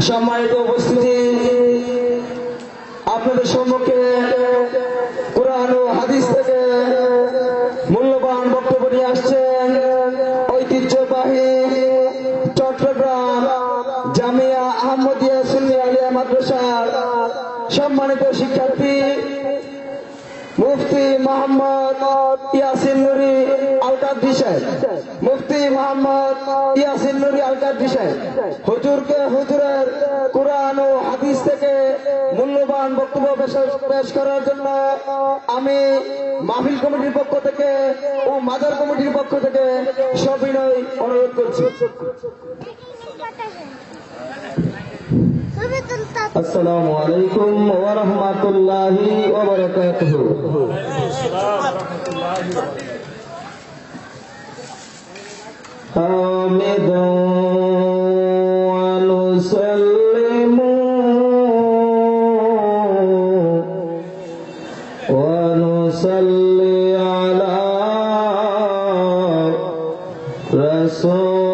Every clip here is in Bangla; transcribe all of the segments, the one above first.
সম্মানিত উপস্থিতি, আপনাদের সম্মুখে কুরআন ও হাদিস থেকে মূল্যবান বক্তব্য নিয়ে আসছেন ঐতিহ্যবাহী চট্টগ্রাম জামিয়া আহমদিয়া সুন্নি আলিয়া মাদ্রাসার সম্মানিত শিক্ষার্থী মুফতি মোহাম্মদ ইয়াসিন নুরি আল কাদরি সাহেব। মুফতি মোহাম্মদ ইয়াসিন নুরি আল কাদরি সাহেব হুজুরের কুরআন ও হাদিস থেকে মূল্যবান বক্তব্য পেশ করার জন্য আমি মাহফিল কমিটির পক্ষ থেকে ও মাদার কমিটির পক্ষ থেকে সবিনয় অনুরোধ করছি। আসসালামু আলাইকুম ওয়া রাহমাতুল্লাহি ওয়া বারাকাতুহু। হামিদু ওয়া নুসাল্লিমু ওয়া নুসাল্লি আলা রাসূল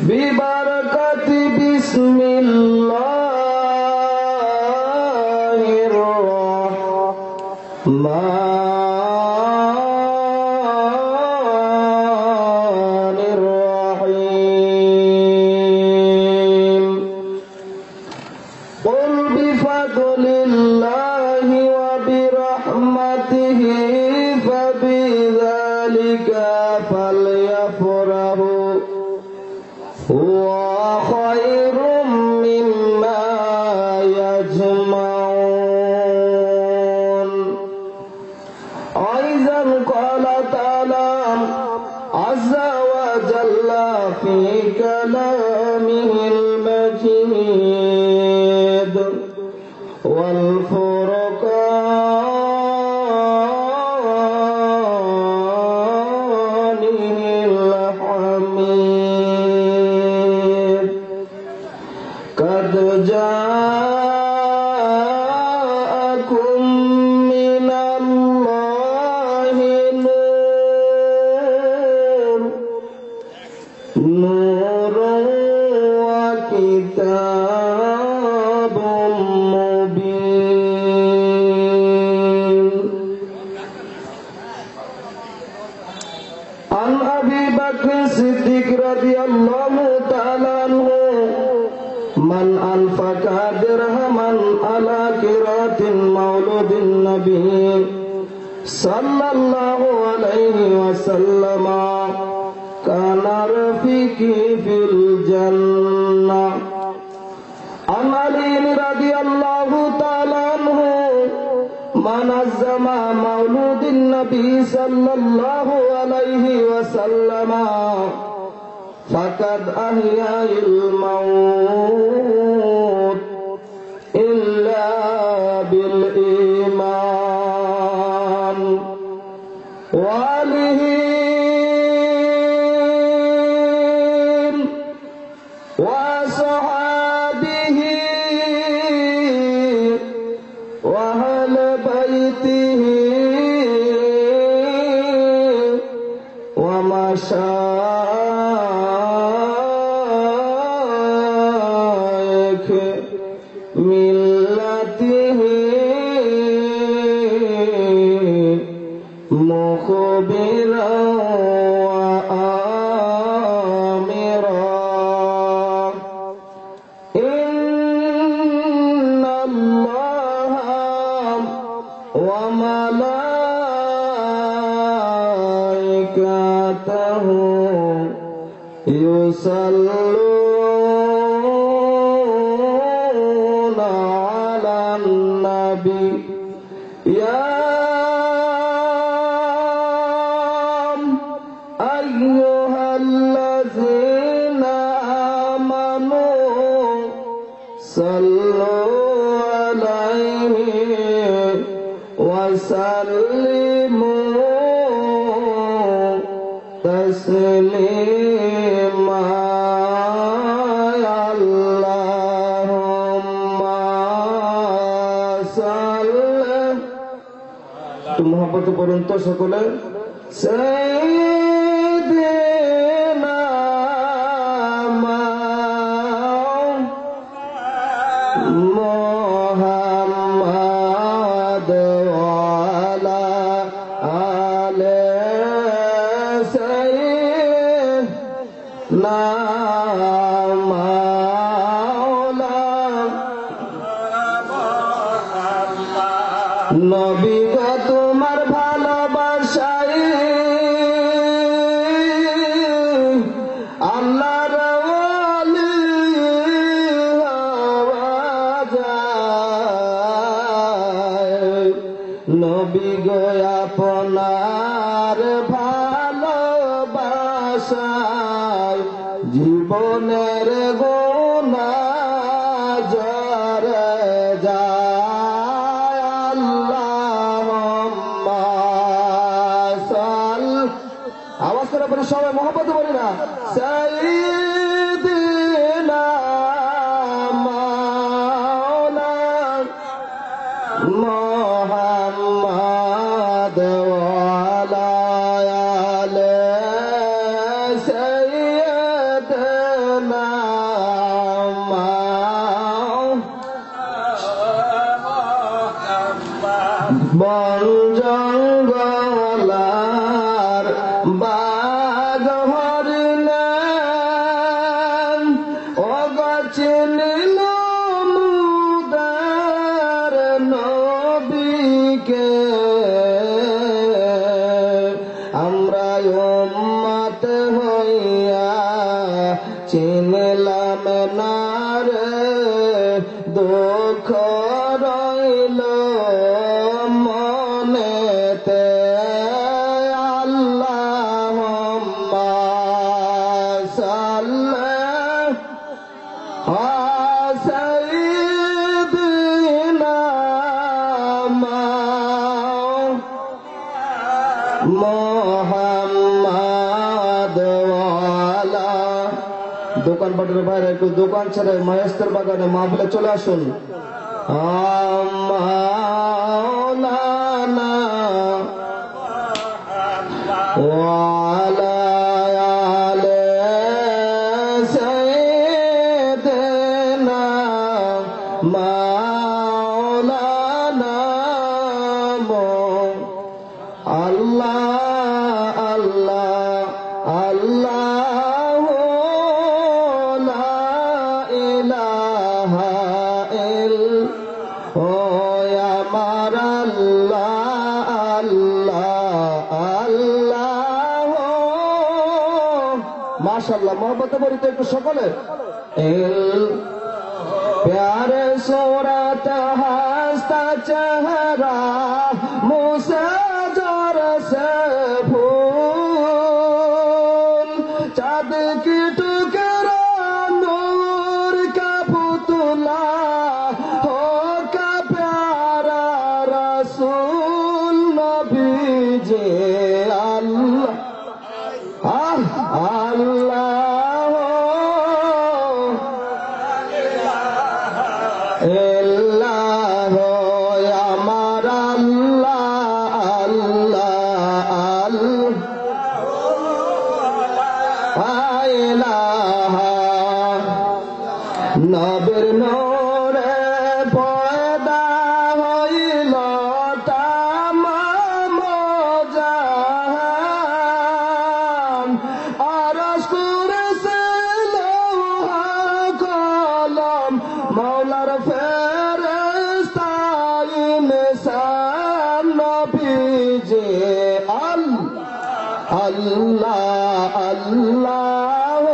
বিবারকাতি বিসমিল্লাহির রাহমানির রাহিম। কুল বিফাদলিল্লাহি ওয়া বিরহমাতিহি ফাবিযালিকা ফালইফরাহু হুয়া খায়রুম মিম্মা ইয়াজমাউন। আইযান ক্বালা তাআলা আযযা ওয়া জাল্লা ফি কালামিহিল মাজিদ ওয়াল ফুরকানিল হামিদ। قد جاءكم من الله نور وكتاب مبين. عن أبي بكر الصديق رضي الله تعالى عنه من أنفق درهما على قراءة مولود النبي صلى الله عليه وسلم كان رفيقي في الجنة. عن علي رضي الله تعالى عنه من عظم مولود النبي صلى الله عليه وسلم فقد أحيا الموت إلا بالإيمان وآله وصحابه وأهل بيته ومشايخ ملته مخبرا وآمرا. إن الله وملائكته يصلون على النبي يا أيها الذين آمنوا صلوا عليه وسلموا تسليما اللهم صل একটু মহব্বতে পড়ুন তো সকলে সাইয়্যিদিনা মুহাম্মদ ওয়ালা আলে সাইয়্যিদিনা নবী গো তোমার ভালোবাসায় আল্লাহর ওয়ালি হওয়া যায় নবী গো আপনার ভালোবাসায় জীবনের গুনাহ ঝরে যায় আল্লাহুম্মা সাল আওয়াজ করে বলি সবাই মহব্বতে বলি না সাইয়্যিদিনা মাওলানা মুহাম্মদ ওয়ালা আলে সাইয়্যিদিনা বন জঙ্গলার বাঘ হরিণা অগচিনিল মুদার নবীকে আমরা উম্মত হইয়া চিনলাম না রে দুঃখ রইল মনেতে আল্লাহুম্মা সাল্লি সাইয়্যিদিনা মুহাম্মদ ওয়ালা দোকানপাটের বাইরে একটু দোকান ছেড়ে মায়েস্তের বাগানে মাহফিলে চলে আসুন মাওলানা ওয়ালা আলে সাইয়্যিদিনা মাওলানা আল্লাহ আল্লাহ আল্লাহ লা ইলাহা ইল্লা ও আমার আল্লাহ আল্লাহ আল্লাহ মাশাআল্লাহ মহব্বতে বলি তো একটু সকলে प्यारे सूरत हंसता चेहरा मुझसे जर से फूल चाँद की टुकड़ा नूर का पुतला हो का प्यारा रसूल नबी जी अल्लाह अल्लाह ইল্লাহ আমার আল্লাহ আল্লাহ আল্লাহ ইলাহা নবীর নূরে পয়দা হইল তামাম জাহান আরশ কুরসি লৌহ কলম মৌলার ফেরেশতা ইনসান নবীজি আল্লাহ আল্লাহ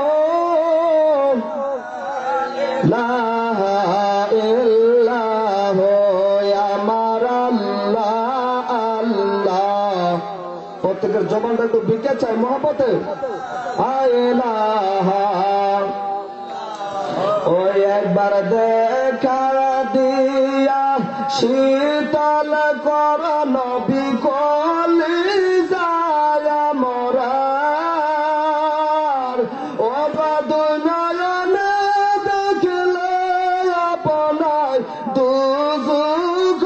লা ইলাহা আমার আল্লাহ আল্লাহ প্রত্যেকের জবানটা একটু বিকে চাই মহব্বতে ইলাহা ওই একবার দেখা দিয়া শীতল কর নবী কলিজায় মোরার ও দুনিয়ানে দেখলে আপনায় দুজুখ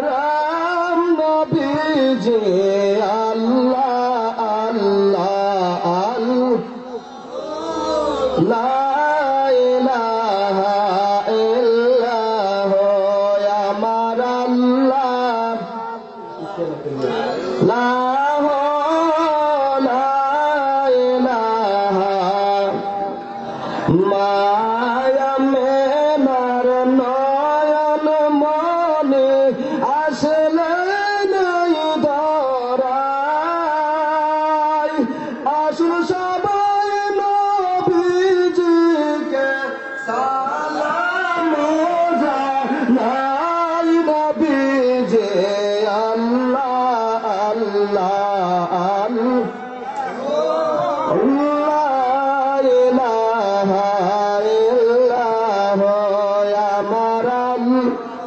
রাম নবীজি আল্লাহ আল্লাহ আল্লাহ মায়া মেনার নয়ন মনে আসলে নাই ধরায় আসুন সবাই নবীজিকে সালাম জানাই নবীজি আল্লাহ আল্লাহ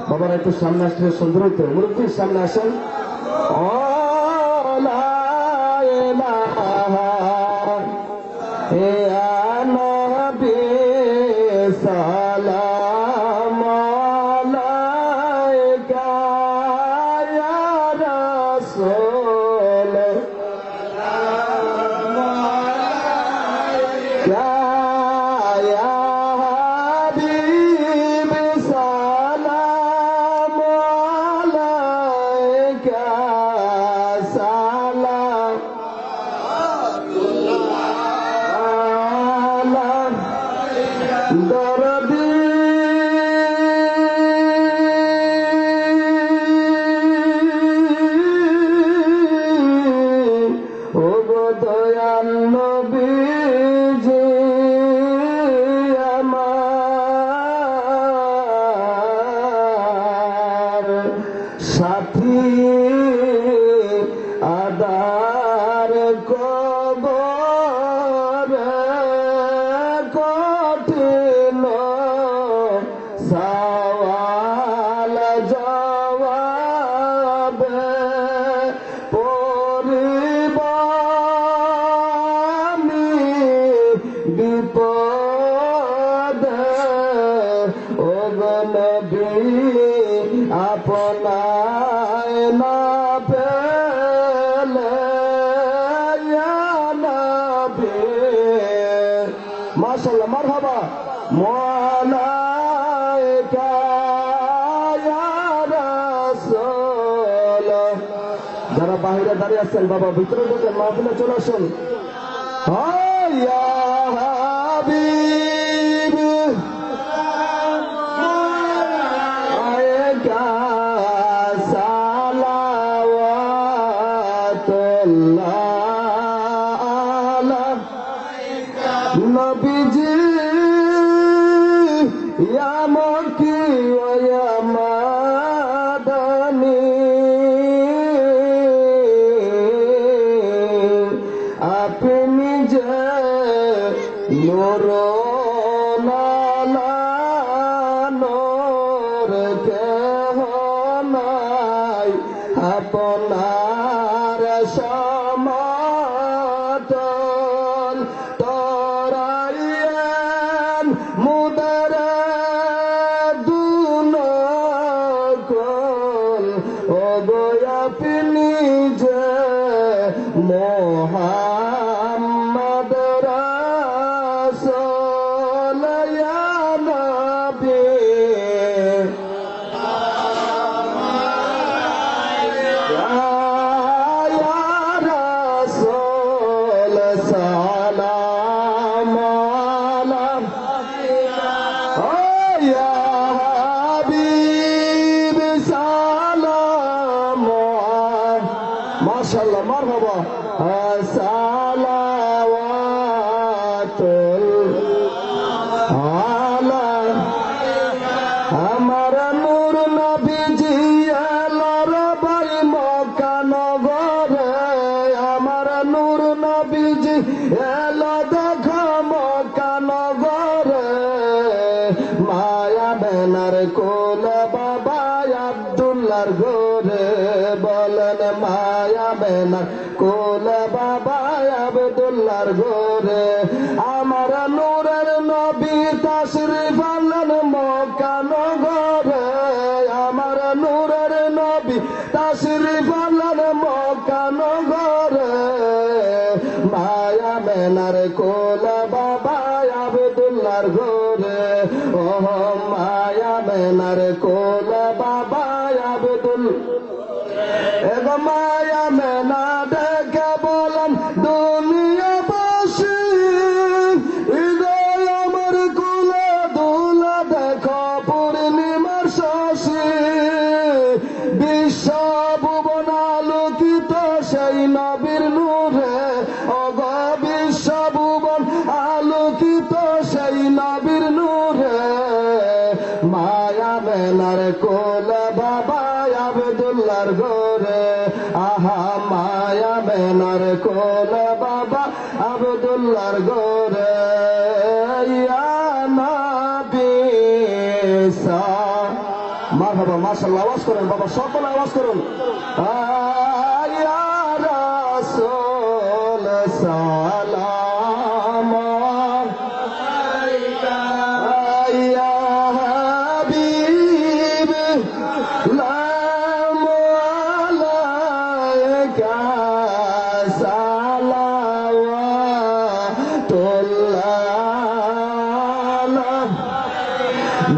বাবার একটু সামনে আসলে সুন্দর হইতো মুরব্বীর সামনে আসেন সালাম আলাইকা ইয়া রাসূল দরদি ও গো দয়াল নবীজি আমার সাথী আদার কবর কঠিন সওয়াল জবাব পরিবানি বিপদ ও গো নবী আপনায় না পেলে মাশাআল্লাহ মারহাবা মালাইকা ইয়া রাসূল যারা বাইরে দাঁড়িয়ে আছেন বাবা ভিতরে ঢুকে মাহফিলে চলে আসুন ইয়া হাবিব আলাইকা সালাওয়াতুল্লাহ নবীজি ইয়া মক্কি ওয়া ইয়া মাদানী আপনি যে নূর নালা নূর কেহ নাই আপনার সমাতল তরাইয়েন মুদার দুনকল ও গো আপনি যে মোহাম্মদ রাসূল ইয়া নবী মাশাআল্লাহ মারহাবা সালাওয়াতুল আলা আমার নূর নবীজি আল্লাহর বাড়ি মক্কা নগরে আমার নূর নবীজি এলো দেখো মক্কা নগরে মায়া বেনার কোল বাবা মায়া বেনার কোলে বাবা আব্দুল্লাহর ঘরে আমার নূরের নবী তাশরিফ আনলেন মক্কা নগরে আমার নূরের নবী তাশরিফ আনলেন মক্কা নগরে মায়া বেনার কোলে বাবা আব্দুল্লাহর ঘরে ও মায়া বেনার কোলে বাবা আব্দুল এগো মায়া মেনা দেখে বলেন দুনিয়াবাসী হৃদয় আমার কুলে দুলে দেখো পূর্ণিমার শশী বিশ্ব ভুবন আলোকিত সেই নবীর নূরে অগ বিশ্ব ভুবন আলোকিত সেই নবীর নূরে মায়া মেনার কোলে বাবা আব্দুল্লাহর ঘরে আহা মায়া বেনার কোলে বাবা আব্দুল্লাহর ঘরে ইয়া নবী মারহাবা মাশাআল্লাহ আওয়াজ করুন বাবা সকল আওয়াজ করুন ইয়া রাসূল সালাম আলাইকা ইয়া হাবিব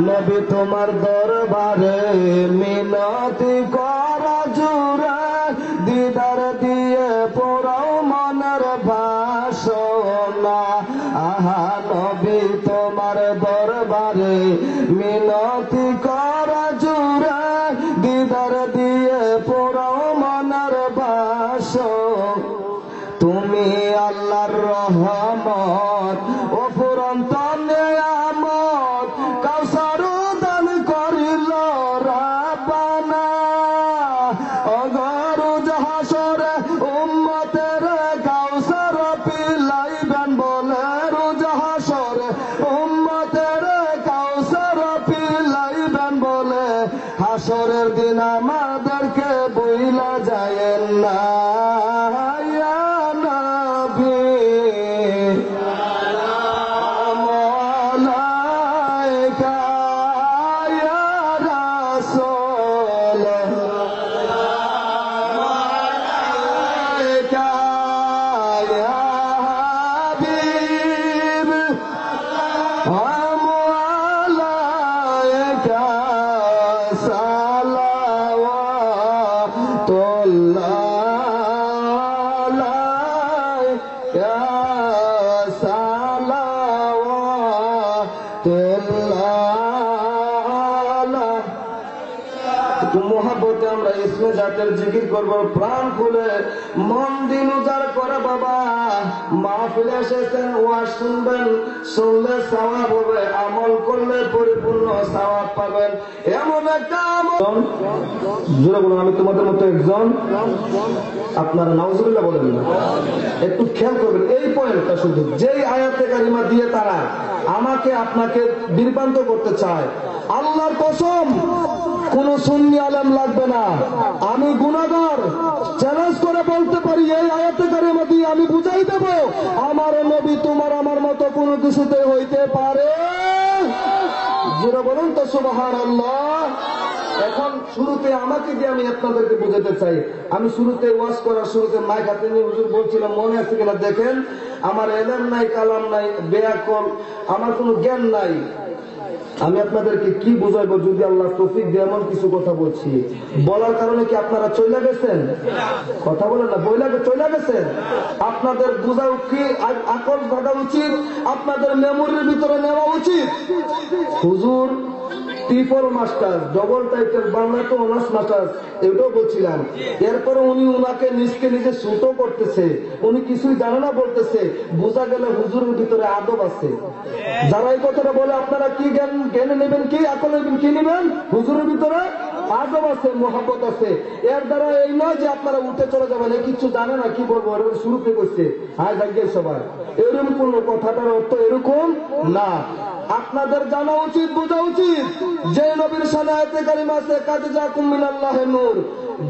নবী তোমার দরবারে মিনতি করা জুরা দিদার দিয়ে পোড়াও মনের বাসনা আহা নবী তোমার দরবারে মিনতি করা জুরা দিদার দিয়ে পোড়াও মনের বাসনা তুমি আল্লাহর রহমত ও ফুরন্ত নিয়ামত কাউসার দান করিল রাব্বানা অগর হাসরে উম্মতের কাউসার পিলাইবেন বলে রোজ হাসরে উম্মতের কাউসার পিলাইবেন বলে হাসরের দিন আমাদেরকে বইলা যায়েন না মোহাব্বতে আমরা ইসমে জাতের জিকির করব প্রাণ খুলে মন দিন উজাড় করে বাবা মাহফিলে এসেছেন ওয়াজ শুনবেন শুনলে সওয়াব হবে আমল করলে পরিপূর্ণ সওয়াব পাবেন এমন একটা আমল জোরে বলুন আমি তোমাদের মতো একজন আপনারা নাউজুবিল্লাহ বলেন না একটু খেয়াল করবেন এই পয়েন্টটা শুধু যেই আয়াতে কারিমা দিয়ে তারা আমাকে আপনাকে বিভ্রান্ত করতে চায় আল্লাহর কসম কোন সুন্নি আলেম লাগবে না আমি গুনাহগার চ্যালেঞ্জ করে বলতে পারি এই আয়াতে কারিমা দিয়ে আমি বুঝাই দেব আমার নবী তোমার আমার মতো কোনো কিছুতে হইতে পারে যারা বলেন তো সুবহানাল্লাহ এখন শুরুতে আমাকে দিয়ে আমি আপনাদেরকে বোঝাতে চাই আমি শুরুতে ওয়াজ করার শুরুতে মাইক হাতে নিয়ে হুজুর বলছিলাম মনে আছে কিনা দেখেন আমার এলেম নাই কালাম নাই বেয়াকল আমার কোনো জ্ঞান নাই আমি আপনাদেরকে কি বুঝাইবো যদি আল্লাহ তৌফিক দিয়ে এমন কিছু কথা বলছি বলার কারণে কি আপনারা চলে গেছেন কথা বলেন না বইলা চলে গেছেন আপনাদের বুঝা কি আকল ঘটা উচিত আপনাদের মেমোরির ভিতরে নেওয়া উচিত হুজুর triple master double title Bangla তো অনার্স মাস্টার এটাও বলছিলাম এরপরে উনি উনাকে নিজকে নিজে ছোটো করতেছে উনি কিছুই জানে না বলতেছে বোঝা গেলে হুজুরের ভিতরে আদব আছে যারা এই কথাটা বলে আপনারা কি জ্ঞান নেবেন কি আকল নেবেন কি নেবেন হুজুরের ভিতরে আদব আছে মোহাব্বত আছে এর দ্বারা এই নয় যে আপনারা উঠে চলে যাবেন এই কিছু জানে না কি বলবো এরকম শুরুতে করছে হায় ভাগ্যের সবাই এরকম কোন কথাটার অর্থ এরকম না আপনাদের জানা উচিত বোঝা উচিত যে নবীর শানে আয়াতে কারিমা আছে কাদ জাকুম মিনাল্লাহি নূর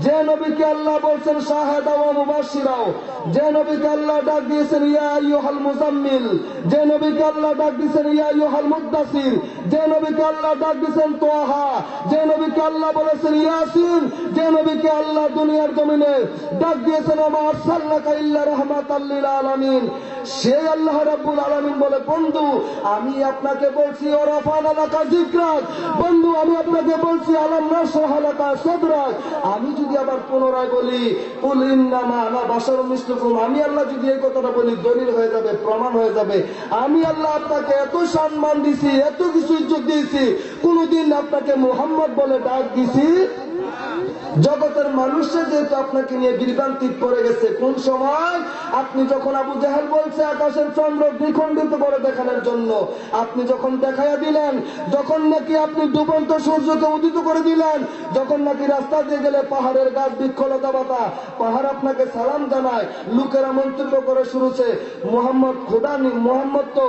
যে নবীকে আল্লাহ বলছেন শাহাদা ওয়া মুবাশশিরা, যে নবীকে আল্লাহ ডাক দিয়েছেন ইয়া আইয়ুহাল মুজাম্মিল, যে নবীকে আল্লাহ ডাক দিয়েছেন ইয়া আইয়ুহাল মুদ্দাসির, যে নবীকে আল্লাহ ডাক দিয়েছেন তোহা, যে নবীকে আল্লাহ বলেছেন ইয়াসিন, যে নবীকে আল্লাহ দুনিয়ার জমিনে ডাক দিয়েছেন ওয়া মা আরসালনাকা ইল্লা রাহমাতাল লিল আলামিন, সেই আল্লাহ রাব্বুল আলামিন বলে বন্ধু আমি আপনাকে বলছি ওরাফানা লাকা যিকরাক, বন্ধু আমি আপনাকে বলছি আলাম নাশরাহ লাকা সাদরাক। আমি যদি আবার পুনরায় বলি কুল ইন্নামা আনা বাশারুম মিসলুকুম, আমি আল্লাহ যদি এই কথাটা বলি দলিল হয়ে যাবে, প্রমাণ হয়ে যাবে। আমি আল্লাহ আপনাকে এত সম্মান দিছি, এত কিছু ইজ্জত দিয়েছি, কোনদিন আপনাকে মুহাম্মদ বলে ডাক দিছি? জগতের মানুষের যেহেতু আপনাকে নিয়ে বিভ্রান্তি পড়ে গেছে, কোন সময় আপনি যখন আবু জাহেল বলছে আকাশের চন্দ্র দ্বিখণ্ডিত করে দেখানোর জন্য, আপনি যখন দেখাইয়া দিলেন, যখন নাকি আপনি ডুবন্ত সূর্যকে উদিত করে দিলেন, যখন নাকি রাস্তা দিয়ে গেলে পাহাড়ের গাছ বৃক্ষলতা পাতা পাহাড় আপনাকে সালাম জানায়, লোকেরা মন্তব্য করে শুরুছে মোহাম্মদ খোদা মোহাম্মদ তো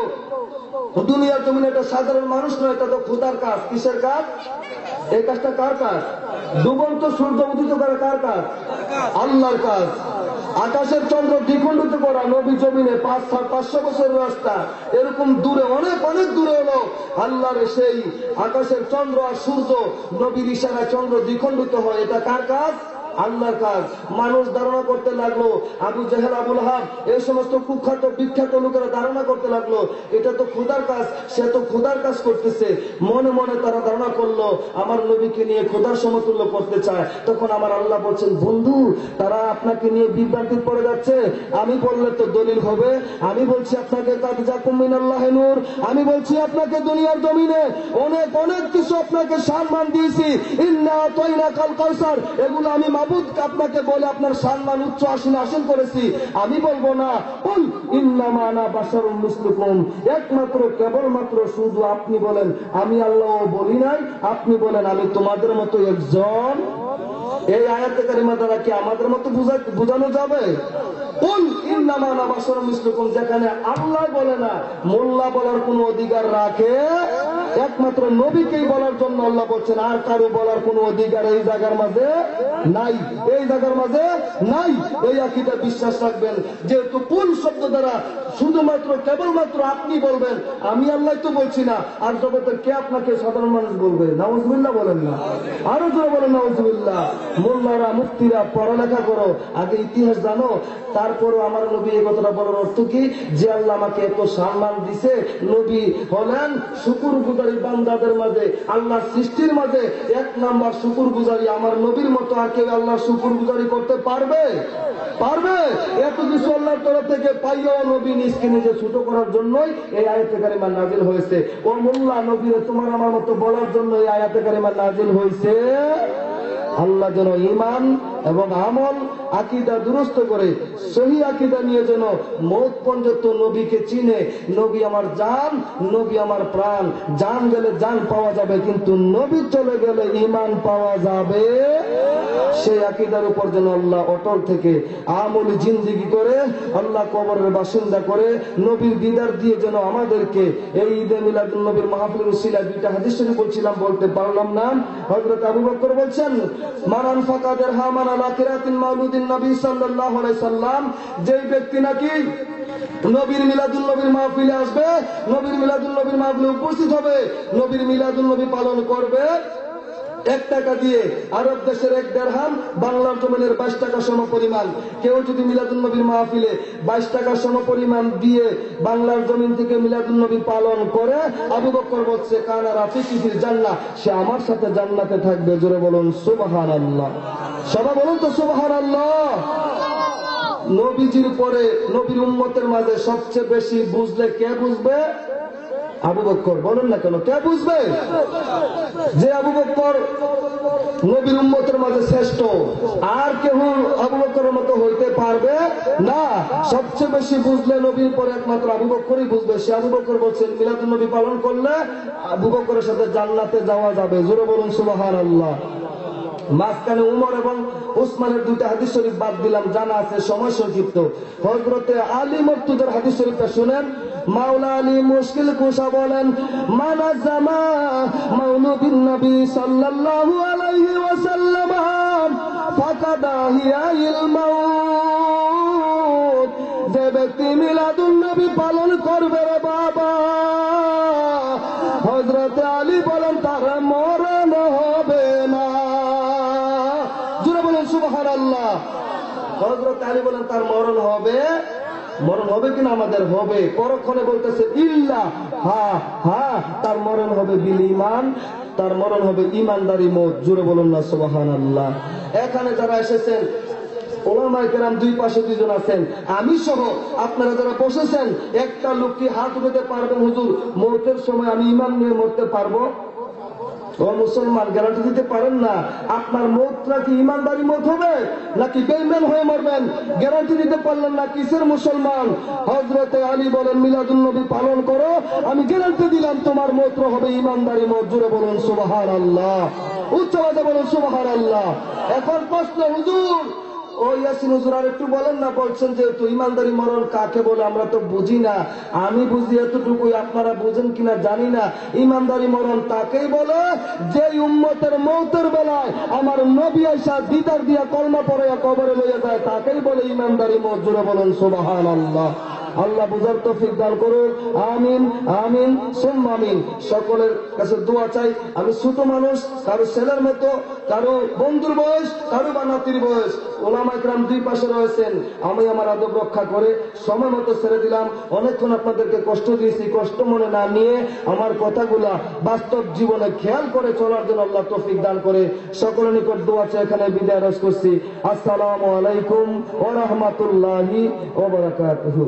দুনিয়ার জমিনে একটা সাধারণ মানুষ নয়, এটা তো খোদার কাজ। কিসের কাজ? এই কাজটা কার কাজ? ডুবন্ত সূর্য উদিত করে কার কাজ? আল্লাহর কাজ। আকাশের চন্দ্র দ্বিখণ্ডিত করা নবী জমিনে 500 বছরের রাস্তা, এরকম দূরে অনেক অনেক দূরে হলো আল্লাহর সেই আকাশের চন্দ্র আর সূর্য নবীর ইশারায় চন্দ্র দ্বিখণ্ডিত হয়, এটা কার কাজ? আল্লাহর কাজ। মানুষ ধারণা করতে লাগলো, আবু জাহেল আবু লাহাব এই সমস্ত কুখ্যাত বিখ্যাত লোকেরা ধারণা করতে লাগলো এটা তো খোদার কাজ, সে তো খোদার কাজ করতেছে। মনে মনে তারা ধারণা করলো আমার নবীকে নিয়ে খোদার সমতুল্য করতে চায়। তখন আমার আল্লাহ বলছেন বন্ধু তারা আপনাকে নিয়ে বিভ্রান্তিতে পড়ে যাচ্ছে, আমি বললে তো দলিল হবে। আমি বলছি আপনাকে কাদ জাকুম মিনাল্লাহি নূর, আমি বলছি আপনাকে দুনিয়ার জমিনে অনেক অনেক কিছু আপনাকে সম্মান দিয়েছি, ইন্না আতাইনাকাল কাউসার, এগুলো আমি মাবুদ আপনাকে বলে আপনার সম্মান উচ্চ আসনে আসীন করেছি। আমি বলবো না কুল ইন্নামা আনা বাশারুম মিসলুকুম, একমাত্র কেবলমাত্র শুধু আপনি বলেন আমি আল্লাহ বলি নাই, আপনি বলেন আমি তোমাদের মতো একজন। এই আয়াতে কারিমা দ্বারা কি আমাদের মতো বোঝানো যাবে? কুল ইন্নামা আনা বাশারুম মিসলুকুম, যেখানে আল্লাহ বলে না, মোল্লা বলার কোনো অধিকার রাখে? একমাত্র নবীকেই বলার জন্য আল্লাহ বলছেন, আর কারো বলার কোনো অধিকার এই জায়গার মাঝে নাই, এই জায়গার মাঝে নাই। এই আকীদা বিশ্বাস রাখবেন, যেহেতু কোন শব্দ দ্বারা শুধুমাত্র কেবলমাত্র আপনি বলবেন, আমি আল্লাহ তো বলছি না, আর জগতের কে আপনাকে সাধারণ মানুষ বলবে? নাউজুবিল্লাহ বলেন না, আরো জোরে বলেন নাউজুবিল্লাহ। মোল্লারা মুফতিরা পড়ালেখা করো, আগে ইতিহাস জানো, তারপরও আমার নবী এই কথাটা বলার অর্থ কি? যে আল্লাহ আমাকে এত সম্মান দিছে, নবী হলেন শুকুর গুজারি বান্দাদের মাঝে, আল্লাহ সৃষ্টির মাঝে 1 নাম্বার শুকুর গুজারি। আমার নবীর মতো আর কেউ আল্লাহ শুকুর গুজারি করতে পারবে? পারবে? এত কিছু আল্লাহর তরফ থেকে পাইয়াও নবী নিজকে নিজে ছোট করার জন্যই এই আয়াতে কারিমা নাজিল হয়েছে। ও মোল্লা, নবীরে তোমার আমার মতো বলার জন্য এই আয়াতে কারিমা নাজিল হয়েছে। আল্লাহ যেন ঈমান এবং আমল আকীদা দুরস্ত করে সহি আকীদা নিয়ে যেন মওত পর্যন্ত নবীকে চিনে। নবী আমার জান, নবী আমার প্রাণ। জান গেলে জান পাওয়া যাবে, কিন্তু নবী চলে গেলে ঈমান পাওয়া যাবে। সেই আকীদার উপর যেন আল্লাহ অটল থেকে আমলি জিন্দেগি করে আল্লাহ কবরের বাসিন্দা করে নবীর দিদার দিয়ে যেন আমাদেরকে এই ঈদে মিলাদুন নবীর মাহফিলের উসিলায় 2টা হাদিস শরীফ বলছিলাম, বলতে পারলাম না। হযরত আবু বকর বলছেন মারান ফাকাদের হামান আলা কিরাতিন মাউলুদিন নবী সাল্লাল্লাহু আলাইহি সাল্লাম, যে ব্যক্তি নাকি নবীর মিলাদুন নবীর মাহফিলে আসবে, নবীর মিলাদুন নবীর মাহফিলে উপস্থিত হবে, নবীর মিলাদুন নবী পালন করবে 1 টাকা দিয়ে, আরব দেশের 1 দিরহাম, বাংলার জমিনের 22 টাকা সম পরিমাণ। কেউ যদি মিলাদুন নবীর মাহফিলে 22 টাকা সম পরিমাণ দিয়ে বাংলার জমিন থেকে মিলাদুন নবী পালন করে, আবু বকর বলছে কানা রাফিকি ফিল জান্নাহ, সে আমার সাথে জান্নাতে থাকবে। জোরে বলুন সুবহানাল্লাহ, সবাই বলুন তো সুবহানাল্লাহ। নবীজির পরে নবীর উম্মতের মাঝে সবচেয়ে বেশি বুঝলে কে বুঝবে? আবু বকর। বলুন না কেন, কে বুঝবে? যে আবু বকর নবীর উম্মতের মাঝে শ্রেষ্ঠ, আর কেউ আবু বকরের মতো হইতে পারবে না। সবচেয়ে বেশি বুঝলে নবীর পরে একমাত্র আবু বকরই বুঝবে। সে আবু বকর বলছেন মিলাদুন নবী পালন করলে আবু বকরের সাথে জান্নাতে যাওয়া যাবে। জোরে বলুন সুবহানাল্লাহ। মাঝখানে উমর এবং উসমানের 2টা হাদিস শরীফ বাদ দিলাম, জানা আছে, সময় সংক্ষিপ্ত। হযরতে আলী মর্তুজার হাদিস শরীফটা শুনেন। মাওলা আলী মুশকিল কুশা বলেন মানা জামা মাউলুদিন নবী সাল্লাল্লাহু আলাইহি ওয়াসাল্লাম ফাকাদ আহিয়াইল মাউত। যে ব্যক্তি মিলাদুন নবী পালন করবে রে বাবা, হযরতে আলী বলেন তার মরণ হবে না। জোরে বলেন সুবহানাল্লাহ। হযরত আলী বলেন তার মরণ হবে, মরণ হবে কিনা? আমাদের হবে। পরক্ষণে বলতেছে ইল্লা, হ্যাঁ হ্যাঁ, তার মরণ হবে বিল ঈমান, তার মরণ হবে ঈমানদারি মওত। জোরে বলুন না সুবহানাল্লাহ। এখানে যারা এসেছেন ওলামায়ে কেরাম দুই পাশে দুইজন আছেন, আমি সহ আপনারা যারা বসেছেন, একটা লোক কি হাত উঠাতে পারবেন হুজুর মওতের সময় আমি ঈমান নিয়ে মরতে পারবো? ও মুসলমান, গ্যারান্টি দিতে পারেন না আপনার মওতটা কি ঈমানদারি মওত হবে নাকি বেঈমান হয়ে মরবেন? গ্যারান্টি দিতে পারলেন না, কিসের মুসলমান? হযরতে আলী বলেন মিলাদুন নবী পালন করো, আমি গ্যারান্টি দিলাম তোমার মওত হবে ঈমানদারি মওত। জোরে বলুন সুবহানাল্লাহ, উচ্চ আওয়াজে বলুন সুবহানাল্লাহ। এখন প্রশ্ন, হুজুর ও ইয়াসিন হুজুর আর একটু বলেন না, বলছেন যে তো ঈমানদারি মরণ কাকে বলে আমরা তো বুঝি না। আমি বুঝি এতটুকুই, আপনারা বুঝেন কিনা জানি না। ঈমানদারি মরণ তাকেই বলে যে উম্মতের মওতের বেলায় আমার নবী আয়েশা দিদার দিয়া কলমা পড়ে কবরে লইয়া যায়, তাকেই বলে ঈমানদারি মওত। জোরে বলেন সুবহানাল্লাহ। আল্লাহ বুঝার তৌফিক দান করুন, আমিন আমিন সুম্মা আমিন। সকলের কাছে দোয়া চাই। আমি ছোট মানুষ, কারো ছেলের মতো, কারো বন্ধুর বয়স, কারো বা নাতির বয়স। ওলামায়ে কেরাম দুই পাশে রয়েছেন, আমি আমার আদব রক্ষা করে সময় মতো ছেড়ে দিলাম। অনেকক্ষণ আপনাদেরকে কষ্ট দিয়েছি, কষ্ট মনে না নিয়ে আমার কথাগুলা বাস্তব জীবনে খেয়াল করে চলার জন্য আল্লাহ তৌফিক দান করে সকলের নিকট দোয়া চাই। এখানে বিদায় করছি। আসসালামু আলাইকুম ওয়া রাহমাতুল্লাহি ওয়া বারাকাতুহু।